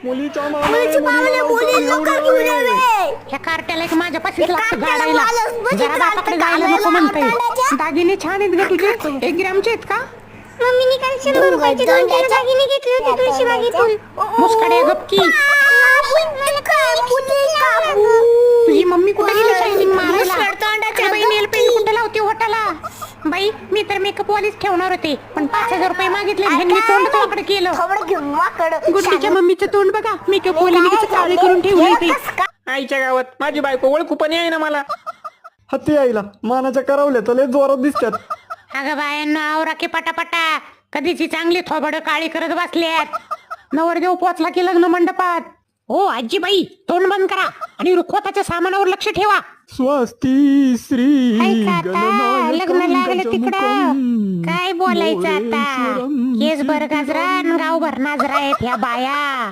मुलीच्या मामाने मुली लवकर घेऊन यावे. ह्या कार्ट्याला एक माझ्या पाशीच लागतं गाडायला. जरा बापाकडे जायला नको म्हणताय. दागिने छान आहेत ग तुझे. 1 ग्रॅमचे आहेत का? मम्मीने काल 100 रुपयाचे 2-3 दागिने घेतले होते तुळशीबागेतून. मुस्कडे गपकी. तुझी मम्मी कुठे गेली शायनिंग मारायला? बाई नेल पेंट कुठे लावते होटाला? बाई मी तर मेकअप वालीच ठेवणार होते पण 5000 रुपये मागितले. ह्यांनी तोंड वाकड केलं. गुड्डीच्या मम्मीचं तोंड बघा. मेकअप वालीने किती काळे करून ठेवले ते. आईच्या गावात माझी बायको ओळखू पण आहे ना मला. हत्ती आईला मानाच्या करावल्या तर लय जोरात दिसतात. अगं बायांना आवरा की पटापटा. कधीची चांगली थोबड काळी करत बसल्यात. नवरदेव पोचला की लग्न मंडपात. हो आजीबाई तोंड बंद करा आणि रुखवताच्या सामानावर लक्ष ठेवा. स्वस्ती श्री ऐका आता, लग्न लागलं तिकडं काय बोलायचं आता. केस भर गाजरा आणि गाव भर नाजरा आहेत ह्या बाया.